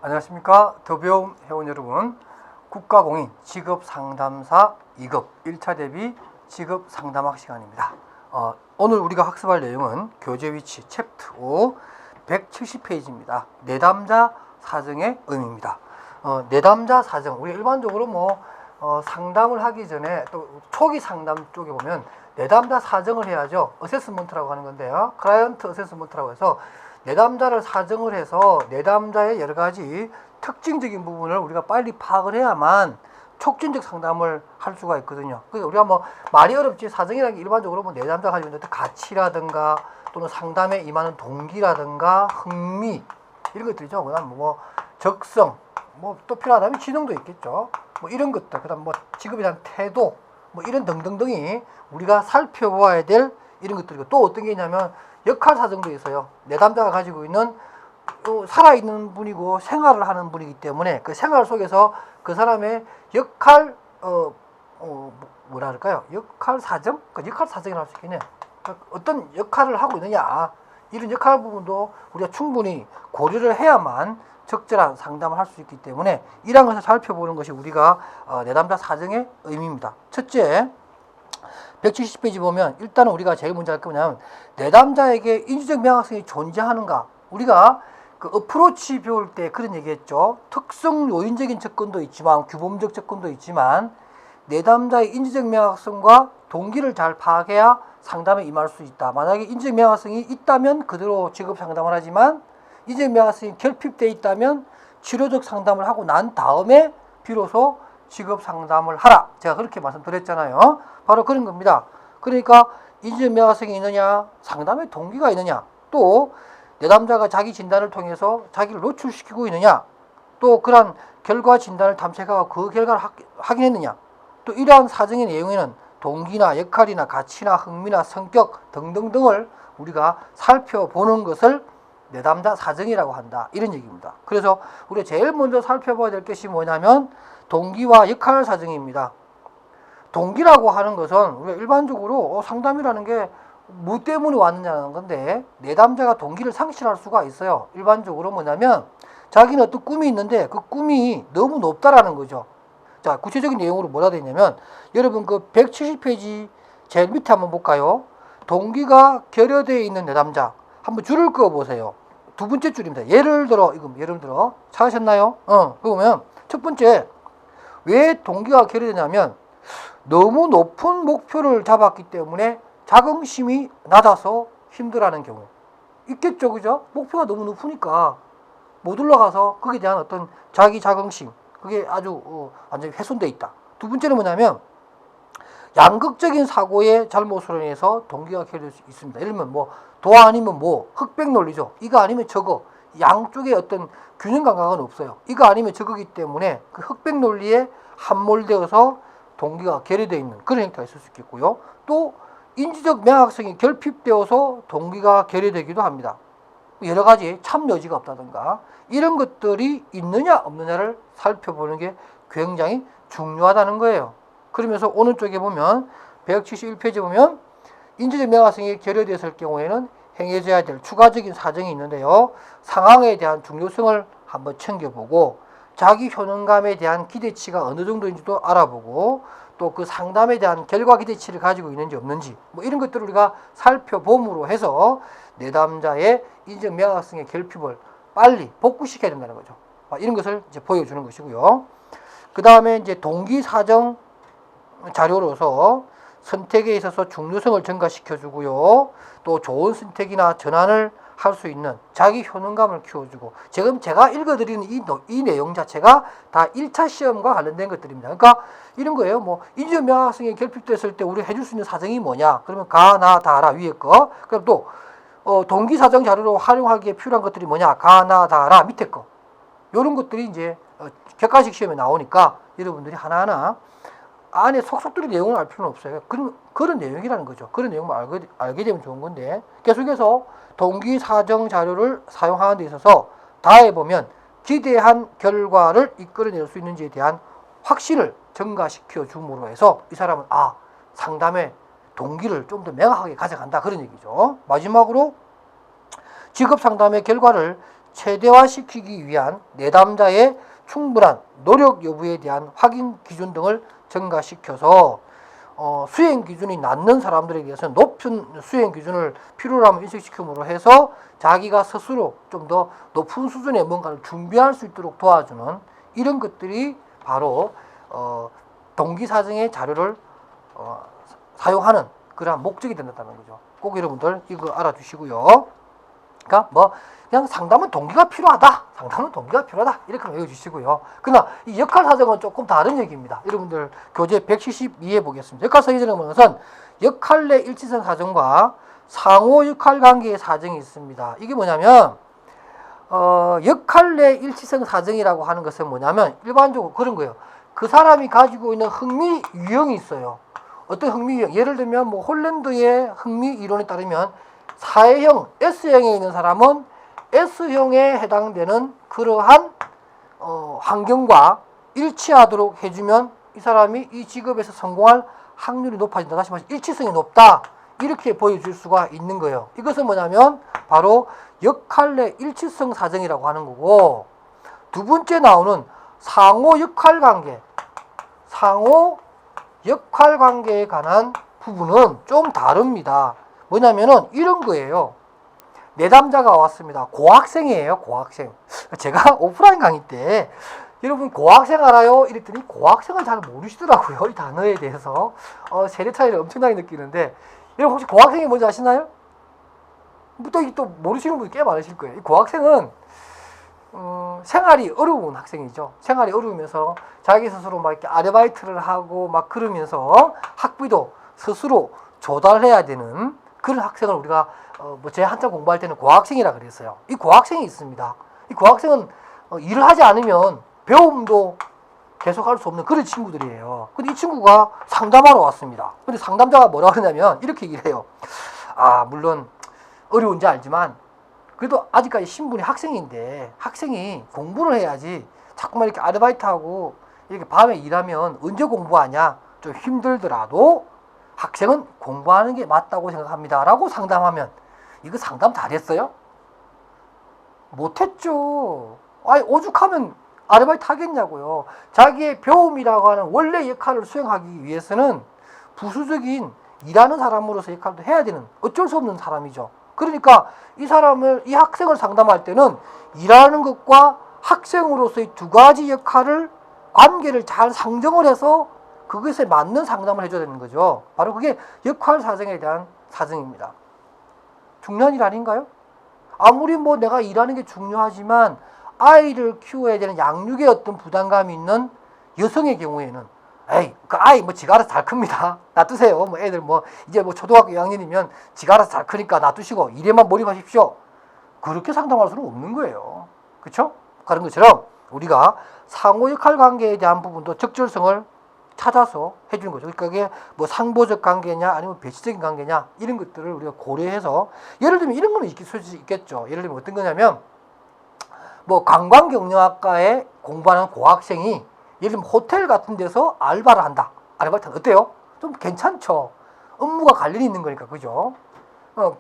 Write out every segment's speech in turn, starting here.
안녕하십니까. 더 배움 회원 여러분, 국가공인 직업상담사 2급 1차 대비 직업상담학 시간입니다. 오늘 우리가 학습할 내용은 교재위치 챕터 5 170페이지입니다. 내담자 사정의 의미입니다. 내담자 사정, 우리 일반적으로 상담을 하기 전에 또 초기 상담 쪽에 보면 내담자 사정을 해야죠. 어세스먼트라고 하는 건데요. 클라이언트 어세스먼트라고 해서 내담자를 사정을 해서 내담자의 여러 가지 특징적인 부분을 우리가 빨리 파악을 해야만 촉진적 상담을 할 수가 있거든요. 그러니까 우리가 말이 어렵지, 사정이라는 게 일반적으로 내담자가 가지고 있는 가치라든가 또는 상담에 임하는 동기라든가 흥미 이런 것들이죠. 그다음 적성, 또 필요하다면 지능도 있겠죠. 이런 것들, 그다음 직업에 대한 태도, 이런 등등등이 우리가 살펴보아야 될 이런 것들이고, 또 어떤 게 있냐면 역할 사정도 있어요. 내담자가 가지고 있는 살아있는 분이고 생활을 하는 분이기 때문에 그 생활 속에서 그 사람의 역할 역할 사정? 역할 사정이라고 할 수 있겠네. 어떤 역할을 하고 있느냐, 이런 역할 부분도 우리가 충분히 고려를 해야만 적절한 상담을 할 수 있기 때문에 이런 것을 살펴보는 것이 우리가 내담자 사정의 의미입니다. 첫째, 170페이지 보면 일단은 우리가 제일 먼저 할 게 뭐냐면 내담자에게 인지적 명확성이 존재하는가. 우리가 그 어프로치 배울 때 그런 얘기했죠. 특성 요인적인 접근도 있지만 규범적 접근도 있지만 내담자의 인지적 명확성과 동기를 잘 파악해야 상담에 임할 수 있다. 만약에 인지적 명확성이 있다면 그대로 직업 상담을 하지만 인지적 명확성이 결핍되어 있다면 치료적 상담을 하고 난 다음에 비로소 직업 상담을 하라. 제가 그렇게 말씀드렸잖아요. 바로 그런 겁니다. 그러니까 인지적 명확성이 있느냐, 상담의 동기가 있느냐, 또 내담자가 자기 진단을 통해서 자기를 노출시키고 있느냐, 또 그러한 결과 진단을 탐색하고 그 결과를 확인했느냐, 또 이러한 사정의 내용에는 동기나 역할이나 가치나 흥미나 성격 등등등을 우리가 살펴보는 것을 내담자 사정이라고 한다. 이런 얘기입니다. 그래서 우리가 제일 먼저 살펴봐야 될 것이 뭐냐면 동기와 역할 사정입니다. 동기라고 하는 것은 우리가 일반적으로 상담이라는 게 뭐 때문에 왔느냐는 건데, 내담자가 동기를 상실할 수가 있어요. 일반적으로 뭐냐면 자기는 어떤 꿈이 있는데 그 꿈이 너무 높다라는 거죠. 자, 구체적인 내용으로 뭐라 되어 있냐면 여러분 그 170페이지 제일 밑에 한번 볼까요? 동기가 결여되어 있는 내담자 한번 줄을 그어 보세요. 두 번째 줄입니다. 예를 들어 찾으셨나요? 그러면 첫 번째, 왜 동기가 결여되냐면 너무 높은 목표를 잡았기 때문에 자긍심이 낮아서 힘들어하는 경우 있겠죠, 그죠? 목표가 너무 높으니까 못 올라가서 거기에 대한 어떤 자기 자긍심, 그게 아주 완전히 훼손돼 있다. 두 번째는 뭐냐면 양극적인 사고의 잘못으로 인해서 동기가 결여될 수 있습니다. 예를 들면 도 아니면 흑백 논리죠. 이거 아니면 저거, 양쪽에 어떤 균형 감각은 없어요. 이거 아니면 저거기 때문에 그 흑백 논리에 함몰되어서 동기가 결여되어 있는 그런 형태가 있을 수 있겠고요. 또 인지적 명확성이 결핍되어서 동기가 결여되기도 합니다. 여러 가지 참 여지가 없다든가 이런 것들이 있느냐 없느냐를 살펴보는 게 굉장히 중요하다는 거예요. 그러면서 오른쪽에 보면 171페이지 보면 인지적 명확성이 결여되었을 경우에는 행해져야 될 추가적인 사정이 있는데요. 상황에 대한 중요성을 한번 챙겨보고 자기 효능감에 대한 기대치가 어느 정도인지도 알아보고 또 그 상담에 대한 결과 기대치를 가지고 있는지 없는지 이런 것들을 우리가 살펴봄으로 해서 내담자의 인지적 명확성의 결핍을 빨리 복구시켜야 된다는 거죠. 이런 것을 이제 보여주는 것이고요. 그 다음에 이제 동기 사정 자료로서 선택에 있어서 중요성을 증가시켜주고요. 또 좋은 선택이나 전환을 할 수 있는 자기 효능감을 키워주고, 지금 제가 읽어드리는 이 내용 자체가 다 1차 시험과 관련된 것들입니다. 그러니까 이런 거예요. 인지적 명확성이 결핍됐을 때 우리가 해줄 수 있는 사정이 뭐냐? 그러면 가, 나, 다라 위에 거. 그럼 또 동기 사정 자료로 활용하기에 필요한 것들이 뭐냐? 가, 나, 다라 밑에 거. 이런 것들이 이제 객관식 시험에 나오니까 여러분들이 하나하나 안에 속속들이 내용을 알 필요는 없어요. 그런 내용이라는 거죠. 그런 내용을 알게 되면 좋은 건데, 계속해서 동기 사정 자료를 사용하는 데 있어서 다에 보면 기대한 결과를 이끌어낼 수 있는지에 대한 확신을 증가시켜 줌으로 해서 이 사람은 상담의 동기를 좀 더 명확하게 가져간다, 그런 얘기죠. 마지막으로 직업 상담의 결과를 최대화시키기 위한 내담자의 충분한 노력 여부에 대한 확인 기준 등을 증가시켜서 수행 기준이 낮는 사람들에 대해서 높은 수행 기준을 필요로 하면 인식시킴으로 해서 자기가 스스로 좀 더 높은 수준의 뭔가를 준비할 수 있도록 도와주는 이런 것들이 바로 동기사정의 자료를 사용하는 그러한 목적이 된다는 거죠. 꼭 여러분들 이거 알아두시고요. 그러니까 뭐 그냥 상담은 동기가 필요하다. 상담은 동기가 필요하다. 이렇게 외워주시고요. 그러나 이 역할 사정은 조금 다른 얘기입니다. 여러분들 교재 172에 보겠습니다. 역할 사정이라는 것은 역할 내 일치성 사정과 상호 역할 관계의 사정이 있습니다. 이게 뭐냐면 역할 내 일치성 사정이라고 하는 것은 뭐냐면 일반적으로 그런 거예요. 그 사람이 가지고 있는 흥미 유형이 있어요. 어떤 흥미 유형? 예를 들면 뭐 홀랜드의 흥미 이론에 따르면 사회형 S형에 있는 사람은 S형에 해당되는 그러한 환경과 일치하도록 해주면 이 사람이 이 직업에서 성공할 확률이 높아진다. 다시 말해서 일치성이 높다. 이렇게 보여줄 수가 있는 거예요. 이것은 뭐냐면 바로 역할 내 일치성 사정이라고 하는 거고, 두 번째 나오는 상호 역할 관계. 상호 역할 관계에 관한 부분은 좀 다릅니다. 뭐냐면은 이런 거예요. 내담자가 왔습니다. 고학생이에요, 고학생. 제가 오프라인 강의 때 여러분 고학생 알아요? 이랬더니 고학생을 잘 모르시더라고요. 이 단어에 대해서 세대 차이를 엄청나게 느끼는데, 여러분 혹시 고학생이 뭔지 아시나요? 또 모르시는 분이 꽤 많으실 거예요. 이 고학생은 생활이 어려운 학생이죠. 생활이 어려우면서 자기 스스로 막 이렇게 아르바이트를 하고 막 그러면서 학비도 스스로 조달해야 되는 그런 학생을 우리가 제 한참 공부할 때는 고학생이라 그랬어요. 이 고학생이 있습니다. 이 고학생은 일을 하지 않으면 배움도 계속할 수 없는 그런 친구들이에요. 근데 이 친구가 상담하러 왔습니다. 근데 상담자가 뭐라 그러냐면 이렇게 얘기를 해요. 물론 어려운지 알지만 그래도 아직까지 신분이 학생인데 학생이 공부를 해야지 자꾸만 이렇게 아르바이트하고 이렇게 밤에 일하면 언제 공부하냐, 좀 힘들더라도 학생은 공부하는 게 맞다고 생각합니다 라고 상담하면, 이거 상담 잘했어요? 못했죠. 오죽하면 아르바이트 하겠냐고요. 자기의 배움이라고 하는 원래 역할을 수행하기 위해서는 부수적인 일하는 사람으로서 역할도 해야 되는 어쩔 수 없는 사람이죠. 그러니까 이 학생을 상담할 때는 일하는 것과 학생으로서의 두 가지 관계를 잘 상정을 해서 그것에 맞는 상담을 해줘야 되는 거죠. 바로 그게 역할 사정에 대한 사정입니다. 중요한 일 아닌가요? 아무리 뭐 내가 일하는 게 중요하지만 아이를 키워야 되는 양육에 어떤 부담감이 있는 여성의 경우에는 그 아이 지가 알아서 잘 큽니다. 놔두세요. 애들 이제 초등학교 2학년이면 지가 알아서 잘 크니까 놔두시고 일에만 몰입하십시오. 그렇게 상담할 수는 없는 거예요. 그렇죠? 그런 것처럼 우리가 상호 역할 관계에 대한 부분도 적절성을 찾아서 해주는 거죠. 그러니까 그게 상보적 관계냐 아니면 배치적인 관계냐 이런 것들을 우리가 고려해서, 예를 들면 이런 거는 있을 수 있겠죠. 예를 들면 어떤 거냐면 관광경영학과에 공부하는 고학생이 예를 들면 호텔 같은 데서 알바를 한다. 아르바이트는 어때요? 좀 괜찮죠. 업무가 관련이 있는 거니까, 그죠?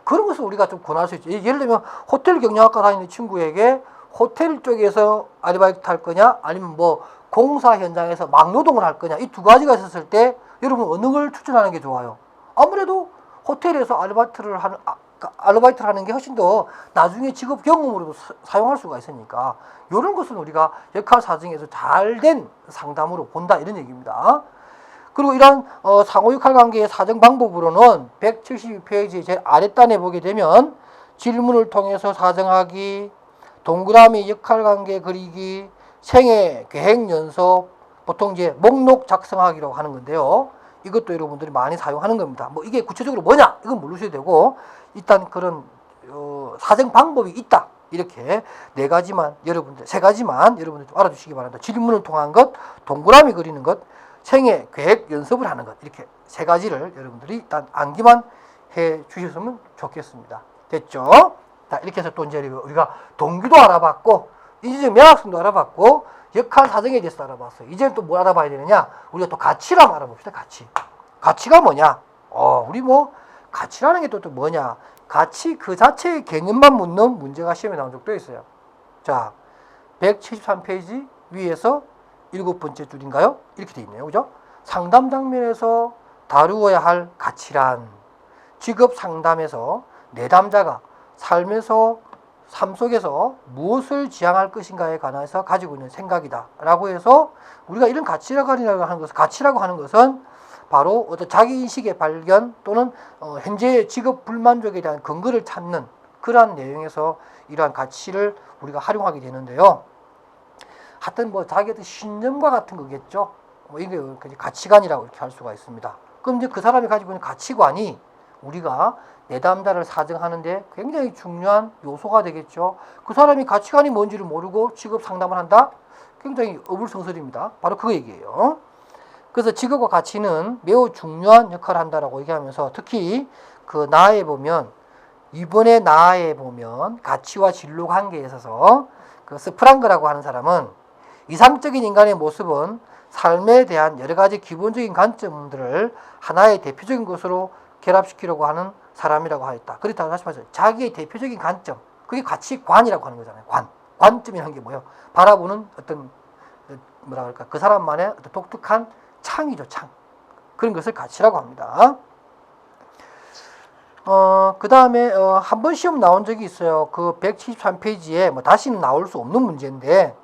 그런 것을 우리가 좀 권할 수 있죠. 예를 들면 호텔 경영학과 다니는 친구에게 호텔 쪽에서 아르바이트 할 거냐 아니면 공사 현장에서 막노동을 할 거냐, 이 두 가지가 있었을 때 여러분 어느 걸 추천하는 게 좋아요? 아무래도 호텔에서 아르바이트를 하는 게 훨씬 더 나중에 직업 경험으로도 사용할 수가 있으니까, 이런 것은 우리가 역할 사정에서 잘된 상담으로 본다, 이런 얘기입니다. 그리고 이런 상호 역할 관계의 사정 방법으로는 172페이지 제일 아랫단에 보게 되면 질문을 통해서 사정하기, 동그라미 역할 관계 그리기, 생애 계획 연습, 보통 이제 목록 작성하기라고 하는 건데요. 이것도 여러분들이 많이 사용하는 겁니다. 이게 구체적으로 뭐냐? 이건 모르셔도 되고, 일단 그런 사정 방법이 있다. 이렇게 세 가지만 여러분들 좀 알아주시기 바랍니다. 질문을 통한 것, 동그라미 그리는 것, 생애 계획 연습을 하는 것, 이렇게 세 가지를 여러분들이 일단 암기만 해 주셨으면 좋겠습니다. 됐죠? 자, 이렇게 해서 또 이제 우리가 동기도 알아봤고, 인지적 명확성도 알아봤고, 역할 사정에 대해서 알아봤어요. 이제는 또 뭘 알아봐야 되느냐? 우리가 또 가치를 한번 알아봅시다. 가치가 뭐냐? 우리 가치라는 게 또 뭐냐? 가치 그 자체의 개념만 묻는 문제가 시험에 나온 적도 있어요. 자, 173페이지 위에서 7번째 줄인가요? 이렇게 돼 있네요. 그죠? 상담 장면에서 다루어야 할 가치란 직업 상담에서 내담자가 삶 속에서 무엇을 지향할 것인가에 관해서 가지고 있는 생각이다 라고 해서 우리가 이런 가치라고 하는 것은 바로 어떤 자기인식의 발견 또는 현재의 직업 불만족에 대한 근거를 찾는 그러한 내용에서 이러한 가치를 우리가 활용하게 되는데요. 하여튼 뭐 자기의 어떤 신념과 같은 거겠죠. 뭐 이게 가치관이라고 이렇게 할 수가 있습니다. 그럼 이제 그 사람이 가지고 있는 가치관이 우리가 내담자를 사정하는데 굉장히 중요한 요소가 되겠죠. 그 사람이 가치관이 뭔지를 모르고 직업 상담을 한다? 굉장히 어불성설입니다. 바로 그 얘기예요. 그래서 직업과 가치는 매우 중요한 역할을 한다라고 얘기하면서 특히 그 나에 보면 이번에 나에 보면 가치와 진로 관계에 있어서 그 스프랑그라고 하는 사람은 이상적인 인간의 모습은 삶에 대한 여러 가지 기본적인 관점들을 하나의 대표적인 것으로 결합시키려고 하는 사람이라고 하였다. 그렇다고 다시 말해서 자기의 대표적인 관점, 그게 가치관이라고 하는 거잖아요. 관점이라는 게 뭐예요? 바라보는 어떤 뭐라 그럴까 그 사람만의 어떤 독특한 창이죠, 창. 그런 것을 가치라고 합니다. 그 다음에 한 번 시험 나온 적이 있어요. 그 173페이지에 뭐 다시는 나올 수 없는 문제인데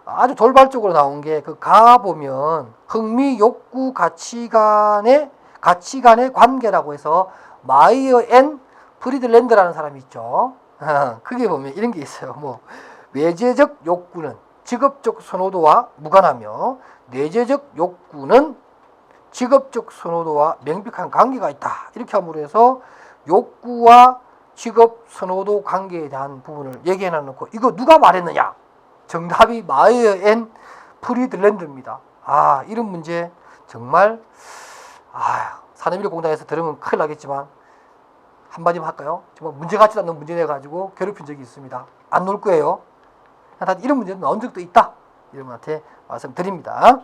아주 돌발적으로 나온 게 그 가 보면 흥미, 욕구, 가치관의 관계라고 해서 마이어 앤 프리들랜드라는 사람이 있죠. 그게 보면 이런 게 있어요. 뭐 외재적 욕구는 직업적 선호도와 무관하며 내재적 욕구는 직업적 선호도와 명백한 관계가 있다. 이렇게 함으로 해서 욕구와 직업 선호도 관계에 대한 부분을 얘기해 놔놓고 이거 누가 말했느냐? 정답이 마이어 앤 프리들랜드입니다. 이런 문제 정말 산업인력공단에서 들으면 큰일 나겠지만 한마디만 할까요? 정말 문제 같지도 않는 문제 내가지고 괴롭힌 적이 있습니다. 안 놀 거예요. 이런 문제는 나온 적도 있다. 이런 분한테 말씀드립니다.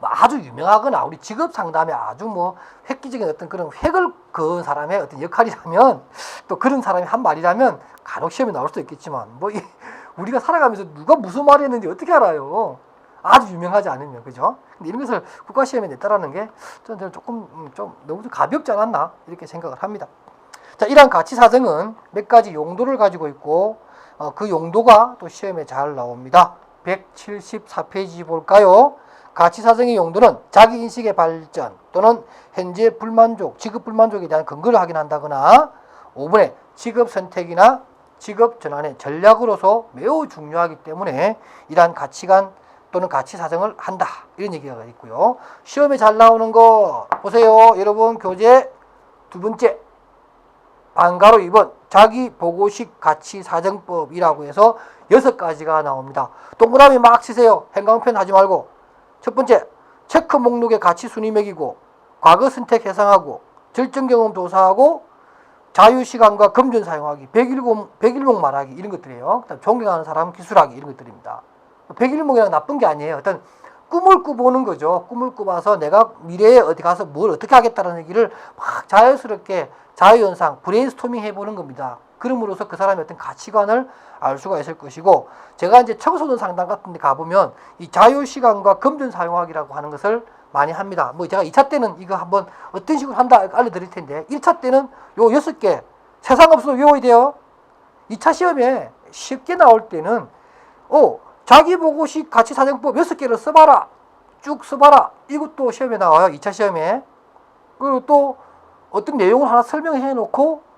아주 유명하거나 우리 직업 상담에 아주 뭐 획기적인 어떤 그런 획을 그은 사람의 어떤 역할이라면 또 그런 사람이 한 말이라면 간혹 시험에 나올 수도 있겠지만 뭐 우리가 살아가면서 누가 무슨 말을 했는지 어떻게 알아요? 아주 유명하지 않으면 그죠? 근데 이런 것을 국가 시험에 냈다라는 게 저는 조금 좀 너무 가볍지 않았나 이렇게 생각을 합니다. 자, 이러한 가치 사정은 몇 가지 용도를 가지고 있고 그 용도가 또 시험에 잘 나옵니다. 174페이지 볼까요? 가치 사정의 용도는 자기 인식의 발전 또는 현재 불만족, 직업 불만족에 대한 근거를 확인한다거나 5번에 직업 선택이나 직업 전환의 전략으로서 매우 중요하기 때문에 이러한 가치관 또는 가치 사정을 한다. 이런 얘기가 있고요. 시험에 잘 나오는 거 보세요. 여러분 교재 두 번째 반가로 2번 자기 보고식 가치 사정법이라고 해서 6가지가 나옵니다. 동그라미 막 치세요. 행강편 하지 말고. 첫 번째, 체크 목록의 가치 순위 매기고 과거 선택 해상하고 절정 경험 조사하고 자유시간과 금전 사용하기, 백일목 말하기 이런 것들이에요. 그다음 존경하는 사람 기술하기 이런 것들입니다. 백일목이랑 나쁜 게 아니에요. 어떤 꿈을 꾸보는 거죠. 꿈을 꾸봐서 내가 미래에 어디 가서 뭘 어떻게 하겠다는 얘기를 막 자연스럽게 자유현상, 브레인스토밍 해보는 겁니다. 그럼으로써 그 사람의 어떤 가치관을 알 수가 있을 것이고 제가 이제 청소년 상담 같은 데 가보면 이 자유시간과 금전 사용하기라고 하는 것을 많이 합니다. 뭐 제가 2차 때는 이거 한번 어떤 식으로 한다 알려드릴 텐데 1차 때는 요 6개 세상 없어도 외워야 돼요. 2차 시험에 쉽게 나올 때는 자기보고식 가치사정법 6개를 써봐라. 쭉 써봐라. 이것도 시험에 나와요. 2차 시험에. 그리고 또 어떤 내용을 하나 설명해 놓고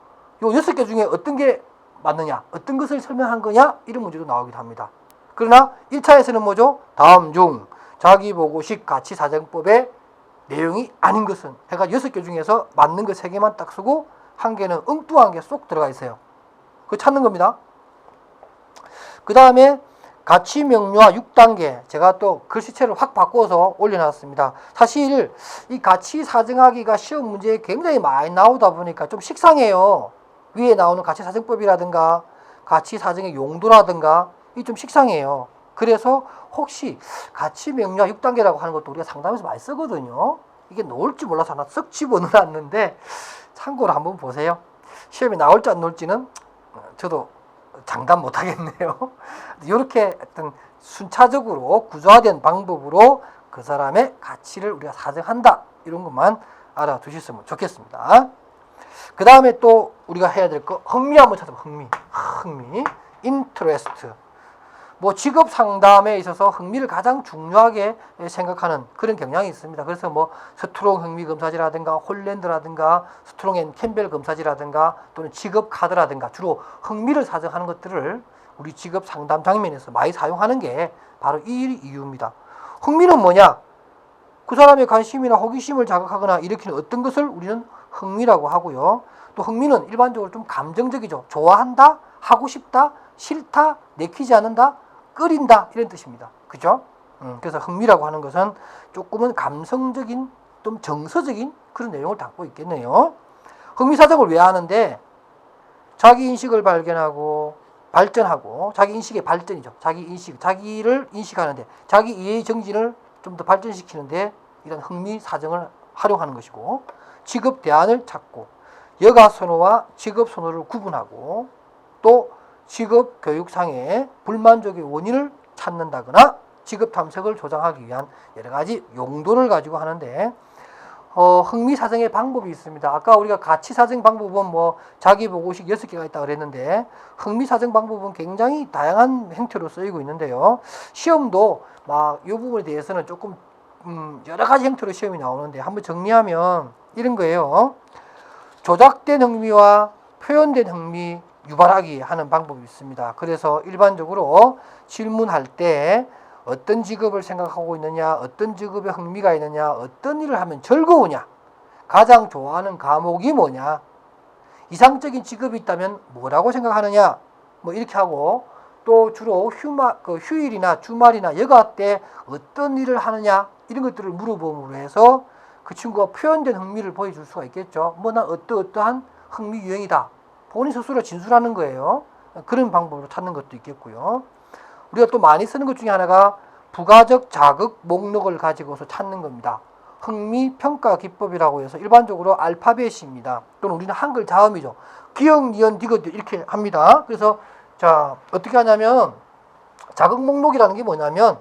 요 6개 중에 어떤 게 맞느냐, 어떤 것을 설명한 거냐 이런 문제도 나오기도 합니다. 그러나 1차에서는 뭐죠? 다음 중 자기보고식 가치사정법의 내용이 아닌 것은 해가 6개 중에서 맞는 거 3개만 딱 쓰고 1개는 엉뚱한 게 쏙 들어가 있어요. 그거 찾는 겁니다. 그 다음에 가치 명료화 6단계 제가 또 글씨체를 확 바꿔서 올려놨습니다. 사실 이 가치 사정하기가 시험 문제에 굉장히 많이 나오다 보니까 좀 식상해요. 위에 나오는 가치 사정법이라든가 가치 사정의 용도라든가 이 좀 식상해요. 그래서 혹시 가치 명료화 6단계라고 하는 것도 우리가 상담에서 많이 쓰거든요. 이게 나올지 몰라서 하나 쓱 집어넣어놨는데 참고로 한번 보세요. 시험에 나올지 안 나올지는 저도 장담 못 하겠네요. 이렇게 어떤 순차적으로 구조화된 방법으로 그 사람의 가치를 우리가 사정한다. 이런 것만 알아두셨으면 좋겠습니다. 그 다음에 또 우리가 해야 될 거 흥미 한번 찾아봐. 흥미, 인터레스트. 뭐 직업 상담에 있어서 흥미를 가장 중요하게 생각하는 그런 경향이 있습니다. 그래서 뭐 스트롱 흥미 검사지라든가 홀랜드라든가 스트롱 앤 캠벨 검사지라든가 또는 직업 카드라든가 주로 흥미를 사정하는 것들을 우리 직업 상담 장면에서 많이 사용하는 게 바로 이 이유입니다. 흥미는 뭐냐? 그 사람의 관심이나 호기심을 자극하거나 일으키는 어떤 것을 우리는 흥미라고 하고요. 또 흥미는 일반적으로 좀 감정적이죠. 좋아한다, 하고 싶다, 싫다, 내키지 않는다, 끓인다 이런 뜻입니다. 그죠? 그래서 흥미라고 하는 것은 조금은 감성적인 좀 정서적인 그런 내용을 담고 있겠네요. 흥미 사정을 왜 하는데 자기 인식을 발견하고 발전하고 자기 인식의 발전이죠. 자기 인식, 자기를 인식하는데 자기 이해의 정진을 좀 더 발전시키는데 이런 흥미 사정을 활용하는 것이고 직업 대안을 찾고 여가 선호와 직업 선호를 구분하고 또 직업 교육상의 불만족의 원인을 찾는다거나 직업 탐색을 조장하기 위한 여러 가지 용도를 가지고 하는데 흥미 사정의 방법이 있습니다. 아까 우리가 가치 사정 방법은 뭐 자기 보고식 6개가 있다고 그랬는데 흥미 사정 방법은 굉장히 다양한 형태로 쓰이고 있는데요. 시험도 막 이 부분에 대해서는 조금 여러 가지 형태로 시험이 나오는데 한번 정리하면 이런 거예요. 조작된 흥미와 표현된 흥미 유발하기 하는 방법이 있습니다. 그래서 일반적으로 질문할 때 어떤 직업을 생각하고 있느냐, 어떤 직업에 흥미가 있느냐, 어떤 일을 하면 즐거우냐, 가장 좋아하는 과목이 뭐냐, 이상적인 직업이 있다면 뭐라고 생각하느냐, 뭐 이렇게 하고 또 주로 휴일이나 주말이나 여가 때 어떤 일을 하느냐 이런 것들을 물어봄으로 해서 그 친구가 표현된 흥미를 보여줄 수가 있겠죠. 뭐 나 어떠한 흥미 유형이다. 본인 스스로 진술하는 거예요. 그런 방법으로 찾는 것도 있겠고요. 우리가 또 많이 쓰는 것 중에 하나가 부가적 자극 목록을 가지고서 찾는 겁니다. 흥미 평가 기법이라고 해서 일반적으로 알파벳입니다. 또는 우리는 한글 자음이죠. 기역, 니은, 디귿 이렇게 합니다. 그래서 자 어떻게 하냐면 자극 목록이라는 게 뭐냐면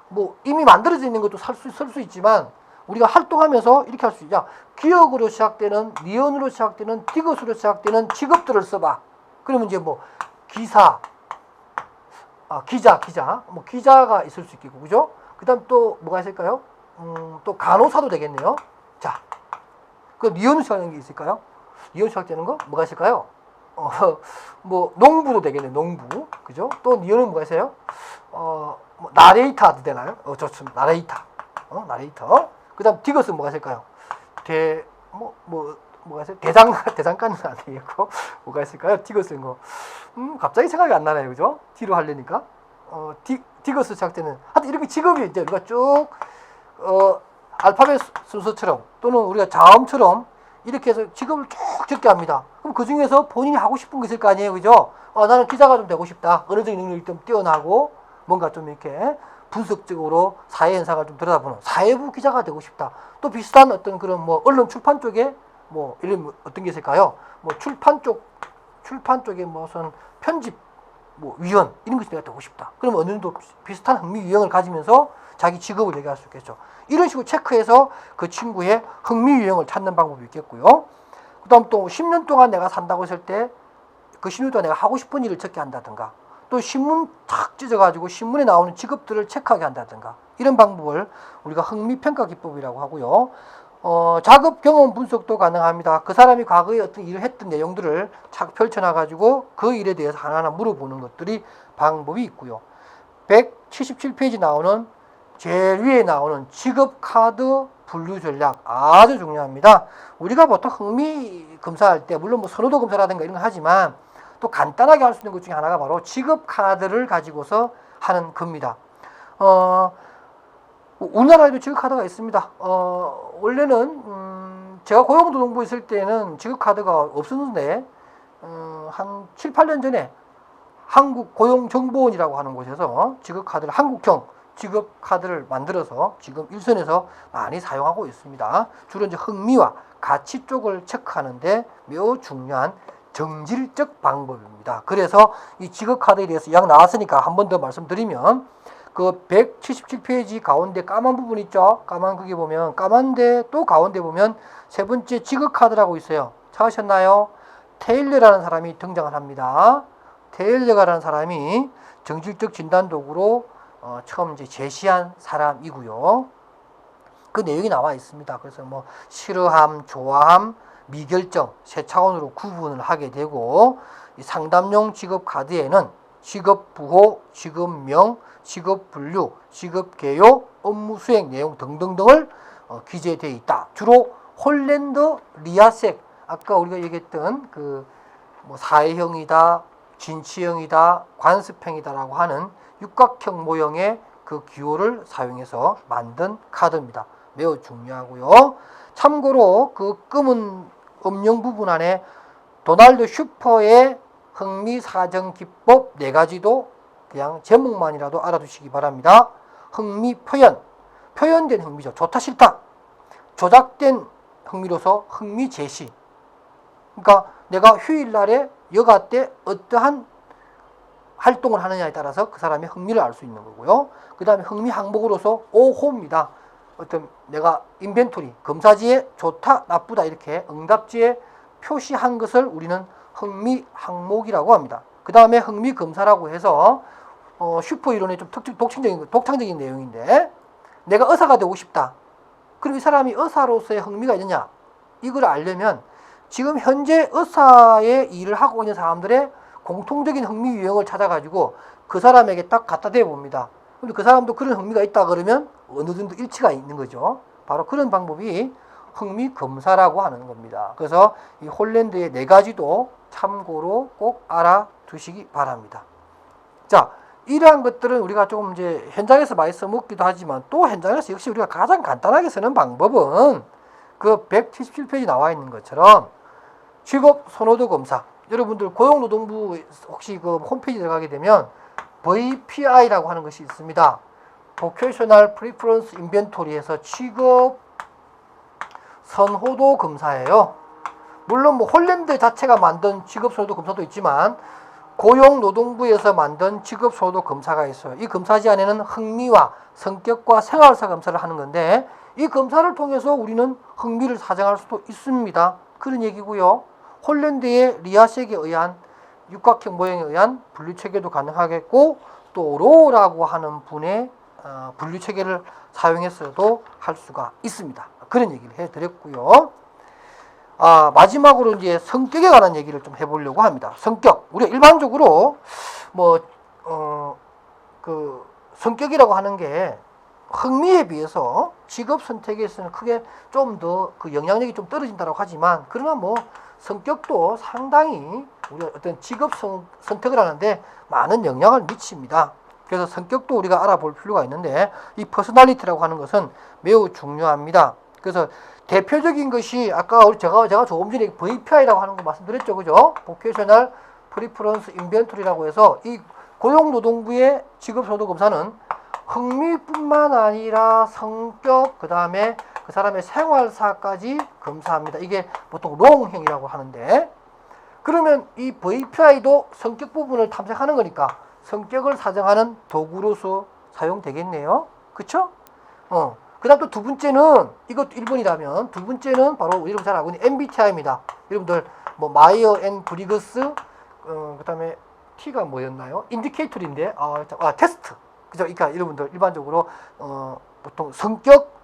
뭐 이미 만들어져 있는 것도 쓸 수 있지만 우리가 활동하면서 이렇게 할 수 있죠. 기역으로 시작되는, 니은으로 시작되는, 디귿으로 시작되는 직업들을 써봐. 그러면 이제 뭐 기사, 기자, 뭐 기자가 있을 수 있겠고, 그죠? 그다음 또 뭐가 있을까요? 또 간호사도 되겠네요. 자, 그 니은으로 시작되는 게 있을까요? 니은으로 시작되는 거 뭐가 있을까요? 뭐 농부도 되겠네요. 농부, 그죠? 또 니은은 뭐가 있어요? 뭐 나레이터도 되나요? 좋습니다. 나레이터. 그다음 디귿은 뭐가 있을까요? 뭐가 있어요? 대장간은 안 되겠고 뭐가 있을까요? 디귿은 거 갑자기 생각이 안 나네요, 그죠? 뒤로 하려니까 디귿 시작되는 하여튼 이렇게 직업이 이제 우리가 쭉 알파벳 순서처럼 또는 우리가 자음처럼 이렇게 해서 직업을 쭉 적게 합니다. 그럼 그 중에서 본인이 하고 싶은 게 있을 거 아니에요, 그죠? 나는 기자가 좀 되고 싶다. 언어적인 능력이 좀 뛰어나고 뭔가 좀 이렇게 분석적으로 사회 현상을 좀 들여다보는 사회부 기자가 되고 싶다. 또 비슷한 어떤 그런 뭐 언론 출판 쪽에 뭐 이런 어떤 게 있을까요? 뭐 출판 쪽에 무슨 편집 뭐 위원 이런 것이 내가 되고 싶다. 그러면 어느 정도 비슷한 흥미 유형을 가지면서 자기 직업을 얘기할 수 있겠죠. 이런 식으로 체크해서 그 친구의 흥미 유형을 찾는 방법이 있겠고요. 그다음 또 10년 동안 내가 산다고 했을 때 그 10년 동안 내가 하고 싶은 일을 적게 한다든가 또 신문 탁 찢어가지고 신문에 나오는 직업들을 체크하게 한다든가 이런 방법을 우리가 흥미평가 기법이라고 하고요. 작업 경험 분석도 가능합니다. 그 사람이 과거에 어떤 일을 했던 내용들을 착 펼쳐놔가지고 그 일에 대해서 하나하나 물어보는 것들이 방법이 있고요. 177페이지 나오는 제일 위에 나오는 직업 카드 분류 전략 아주 중요합니다. 우리가 보통 흥미 검사할 때 물론 뭐 선호도 검사라든가 이런 거 하지만 또 간단하게 할 수 있는 것 중에 하나가 바로 직업 카드를 가지고서 하는 겁니다. 우리나라에도 직업 카드가 있습니다. 원래는 제가 고용노동부에 있을 때는 직업 카드가 없었는데 한 7, 8년 전에 한국고용정보원이라고 하는 곳에서 직업 카드를 한국형 직업 카드를 만들어서 지금 일선에서 많이 사용하고 있습니다. 주로 이제 흥미와 가치 쪽을 체크하는데 매우 중요한 정질적 방법입니다. 그래서 이 직업카드에 대해서 약 나왔으니까 한 번 더 말씀드리면 그 177페이지 가운데 까만 부분 있죠? 까만 그게 보면 까만데 또 가운데 보면 세 번째 직업카드라고 있어요. 찾으셨나요? 테일러라는 사람이 등장을 합니다. 테일러라는 사람이 정질적 진단 도구로 처음 이제 제시한 사람이고요. 그 내용이 나와 있습니다. 그래서 뭐 싫어함, 좋아함, 미결정 세 차원으로 구분을 하게 되고 이 상담용 직업 카드에는 직업 부호, 직업명, 직업 분류, 직업 개요, 업무 수행 내용 등등등을 기재되어 있다. 주로 홀랜드 리아색 아까 우리가 얘기했던 그 뭐 사회형이다, 진취형이다, 관습형이다라고 하는 육각형 모형의 그 기호를 사용해서 만든 카드입니다. 매우 중요하고요. 참고로 그 검은 음영 부분 안에 도널드 슈퍼의 흥미사정 기법 4가지도 그냥 제목만이라도 알아두시기 바랍니다. 흥미 표현, 표현된 흥미죠. 좋다 싫다. 조작된 흥미로서 흥미 제시. 그러니까 내가 휴일날에 여가 때 어떠한 활동을 하느냐에 따라서 그 사람의 흥미를 알 수 있는 거고요. 그 다음에 흥미 항목으로서 오호입니다. 어떤 내가 인벤토리, 검사지에 좋다, 나쁘다 이렇게 응답지에 표시한 것을 우리는 흥미 항목이라고 합니다. 그 다음에 흥미 검사라고 해서 슈퍼 이론의 좀 독창적인 내용인데 내가 의사가 되고 싶다. 그럼 이 사람이 의사로서의 흥미가 있느냐? 이걸 알려면 지금 현재 의사의 일을 하고 있는 사람들의 공통적인 흥미 유형을 찾아가지고 그 사람에게 딱 갖다 대어 봅니다. 근데 그 사람도 그런 흥미가 있다 그러면 어느 정도 일치가 있는 거죠. 바로 그런 방법이 흥미 검사라고 하는 겁니다. 그래서 이 홀랜드의 4가지도 참고로 꼭 알아두시기 바랍니다. 자, 이러한 것들은 우리가 조금 이제 현장에서 많이 써먹기도 하지만 또 현장에서 역시 우리가 가장 간단하게 쓰는 방법은 그 177페이지 나와 있는 것처럼 직업 선호도 검사. 여러분들 고용노동부 혹시 그 홈페이지 들어가게 되면 VPI라고 하는 것이 있습니다. Vocational Preference Inventory에서 직업 선호도 검사예요. 물론 뭐 홀랜드 자체가 만든 직업 선호도 검사도 있지만 고용노동부에서 만든 직업 선호도 검사가 있어요. 이 검사지 안에는 흥미와 성격과 생활사 검사를 하는 건데 이 검사를 통해서 우리는 흥미를 사정할 수도 있습니다. 그런 얘기고요. 홀랜드의 리아색에 의한 육각형 모형에 의한 분류 체계도 가능하겠고 또 로라고 하는 분의 분류 체계를 사용해서도 할 수가 있습니다. 그런 얘기를 해드렸고요. 마지막으로 이제 성격에 관한 얘기를 좀 해보려고 합니다. 성격. 우리가 일반적으로 그 성격이라고 하는 게 흥미에 비해서 직업 선택에서는 크게 좀 더 그 영향력이 좀 떨어진다고 하지만 그러나 뭐 성격도 상당히 우리 어떤 직업 선택을 하는데 많은 영향을 미칩니다. 그래서 성격도 우리가 알아볼 필요가 있는데 이 퍼스널리티라고 하는 것은 매우 중요합니다. 그래서 대표적인 것이 아까 제가 조금 전에 VPI라고 하는 거 말씀드렸죠, 그죠? Vocational Preference Inventory라고 해서 이 고용노동부의 직업선호도 검사는 흥미뿐만 아니라 성격, 그 다음에 그 사람의 생활사까지 검사합니다. 이게 보통 롱형이라고 하는데 그러면 이 VPI도 성격 부분을 탐색하는 거니까 성격을 사정하는 도구로서 사용되겠네요. 그쵸? 그 다음 또 두 번째는 이것도 1번이라면 두 번째는 바로 여러분 잘 알고 있는 MBTI입니다. 여러분들 뭐 마이어 앤 브리거스 그 다음에 T가 뭐였나요? 인디케이터인데 테스트. 그죠? 그러니까 여러분들 일반적으로 보통 성격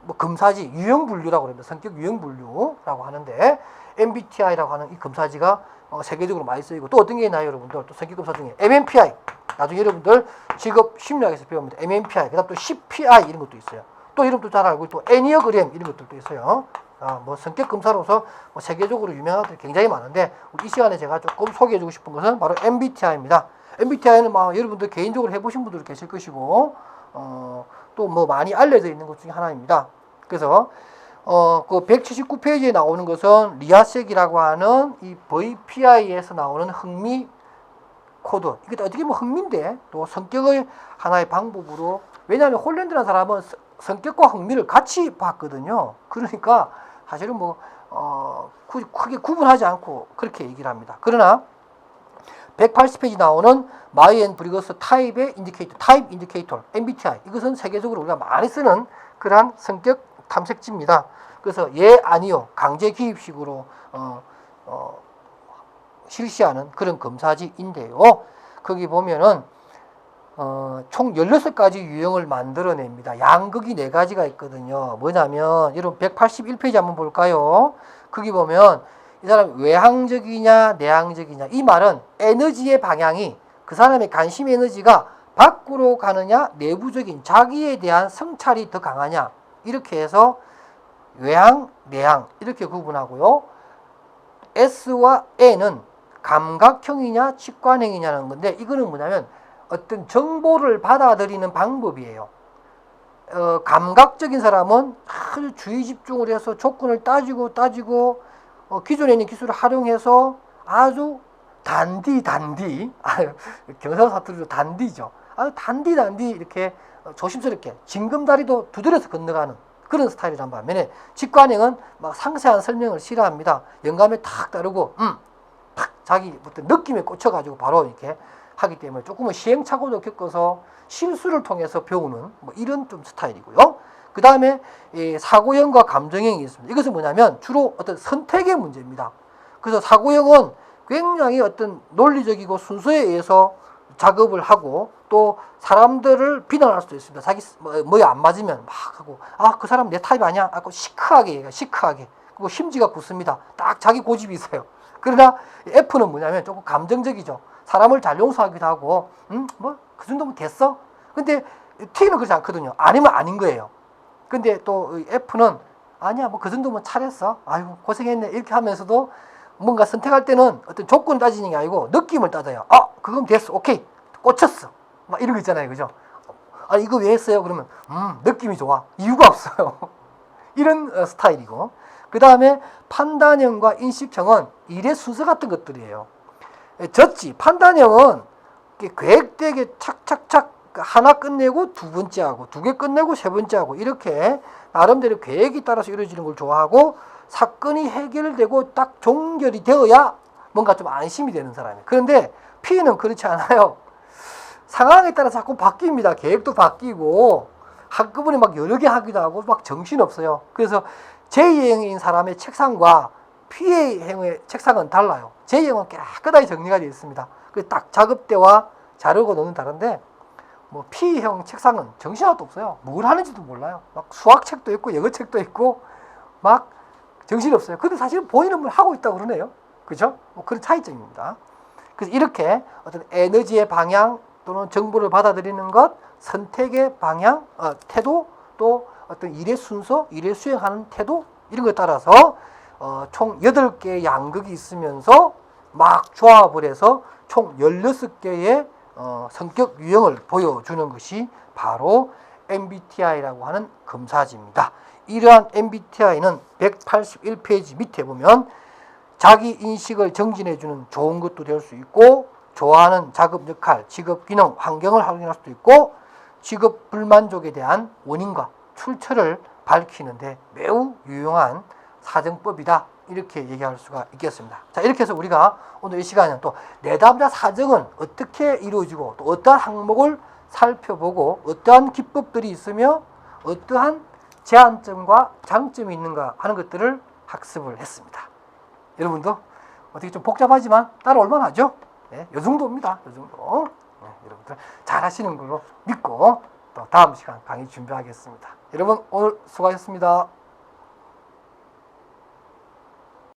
뭐 검사지 유형 분류라고 합니다. 성격 유형 분류라고 하는데 MBTI라고 하는 이 검사지가 세계적으로 많이 쓰이고 또 어떤 게 있나요, 여러분들? 또 성격 검사 중에 MMPI. 나중에 여러분들 직업 심리학에서 배웁니다. MMPI. 그다음 또 CPI 이런 것도 있어요. 또 이름도 잘 알고 또 애니어그램 이런 것들도 있어요. 뭐 성격 검사로서 뭐 세계적으로 유명한 것들이 굉장히 많은데 이 시간에 제가 조금 소개해주고 싶은 것은 바로 MBTI입니다. MBTI는 여러분들 개인적으로 해보신 분들 계실 것이고 또 뭐 많이 알려져 있는 것 중에 하나입니다. 그래서 그 179페이지에 나오는 것은 리아색이라고 하는 이 VPI에서 나오는 흥미 코드. 이게 어떻게 보면 흥미인데 또 성격의 하나의 방법으로 왜냐하면 홀랜드라는 사람은 성격과 흥미를 같이 봤거든요. 그러니까 사실은 뭐 크게 구분하지 않고 그렇게 얘기를 합니다. 그러나 180페이지 나오는 마이 앤 브리거스 타입의 인디케이터, 타입 인디케이터, MBTI. 이것은 세계적으로 우리가 많이 쓰는 그러한 성격 탐색지입니다. 그래서 예, 아니요, 강제 기입식으로 실시하는 그런 검사지인데요. 거기 보면은 총 16가지 유형을 만들어냅니다. 양극이 4가지가 있거든요. 뭐냐면 여러분 181페이지 한번 볼까요? 거기 보면 이 사람 외향적이냐 내향적이냐, 이 말은 에너지의 방향이 그 사람의 관심 에너지가 밖으로 가느냐 내부적인 자기에 대한 성찰이 더 강하냐, 이렇게 해서 외향 내향 이렇게 구분하고요. S와 N은 감각형이냐 직관형이냐는 건데, 이거는 뭐냐면 어떤 정보를 받아들이는 방법이에요. 감각적인 사람은 아주 주의 집중을 해서 조건을 따지고 기존에 있는 기술을 활용해서 아주 단디 경상 사투리로 단디죠. 아주 단디 이렇게 조심스럽게 징검다리도 두드려서 건너가는 그런 스타일이란 반면에, 직관형은 막 상세한 설명을 싫어합니다. 영감에 탁 따르고 탁 자기 어떤 느낌에 꽂혀가지고 바로 이렇게 하기 때문에 조금은 시행착오도 겪어서 실수를 통해서 배우는 뭐 이런 좀 스타일이고요. 그 다음에 사고형과 감정형이 있습니다. 이것은 뭐냐면 주로 어떤 선택의 문제입니다. 그래서 사고형은 굉장히 어떤 논리적이고 순서에 의해서 작업을 하고, 또 사람들을 비난할 수도 있습니다. 자기 뭐에 안 맞으면 막 하고, 그 사람 내 타입 아니야? 하고 시크하게 얘기해요. 시크하게. 그리고 심지가 굳습니다. 딱 자기 고집이 있어요. 그러나 F는 뭐냐면 조금 감정적이죠. 사람을 잘 용서하기도 하고, 뭐 그 정도면 됐어? 근데 T는 그렇지 않거든요. 아니면 아닌 거예요. 근데 또 F는 아니야, 뭐 그 정도면 잘했어. 아이고 고생했네. 이렇게 하면서도 뭔가 선택할 때는 어떤 조건을 따지는 게 아니고 느낌을 따져요. 그건 됐어. 오케이. 꽂혔어. 막 이런 거 있잖아요. 그죠? 이거 왜 했어요? 그러면 느낌이 좋아. 이유가 없어요. 이런 스타일이고, 그 다음에 판단형과 인식형은 일의 순서 같은 것들이에요. 판단형은 계획되게 착착착 하나 끝내고 두 번째 하고, 두 개 끝내고 세 번째 하고, 이렇게 나름대로 계획이 따라서 이루어지는 걸 좋아하고, 사건이 해결되고 딱 종결이 되어야 뭔가 좀 안심이 되는 사람이에요. 그런데 P는 그렇지 않아요. 상황에 따라 자꾸 바뀝니다. 계획도 바뀌고 한꺼번에 막 여러 개 하기도 하고 막 정신없어요. 그래서 J형인 사람의 책상과 P형의 책상은 달라요. J형은 깨끗하게 정리가 되어 있습니다. 딱 작업대와 자료고 노는 다른데, 뭐 P형 책상은 정신 하나도 없어요. 뭘 하는지도 몰라요. 막 수학책도 있고 영어책도 있고 막 정신없어요. 근데 사실 본인은 뭘 하고 있다고 그러네요. 그죠? 뭐 그런 차이점입니다. 그래서 이렇게 어떤 에너지의 방향 또는 정보를 받아들이는 것, 선택의 방향, 태도, 또 어떤 일의 순서, 일을 수행하는 태도, 이런 것에 따라서 총 8개의 양극이 있으면서 막 조합을 해서 총 16개의 성격 유형을 보여주는 것이 바로 MBTI라고 하는 검사지입니다. 이러한 MBTI는 181페이지 밑에 보면 자기 인식을 정진해주는 좋은 것도 될 수 있고, 좋아하는 작업 역할, 직업 기능, 환경을 확인할 수도 있고, 직업 불만족에 대한 원인과 출처를 밝히는데 매우 유용한 사정법이다, 이렇게 얘기할 수가 있겠습니다. 자, 이렇게 해서 우리가 오늘 이 시간에는 또 내담자 사정은 어떻게 이루어지고, 또 어떠한 항목을 살펴보고, 어떠한 기법들이 있으며 어떠한 제한점과 장점이 있는가 하는 것들을 학습을 했습니다. 여러분도 어떻게 좀 복잡하지만 따라올만 하죠? 네, 이 정도입니다. 이 정도. 네, 여러분들 잘 하시는 걸로 믿고 또 다음 시간 강의 준비하겠습니다. 여러분 오늘 수고하셨습니다.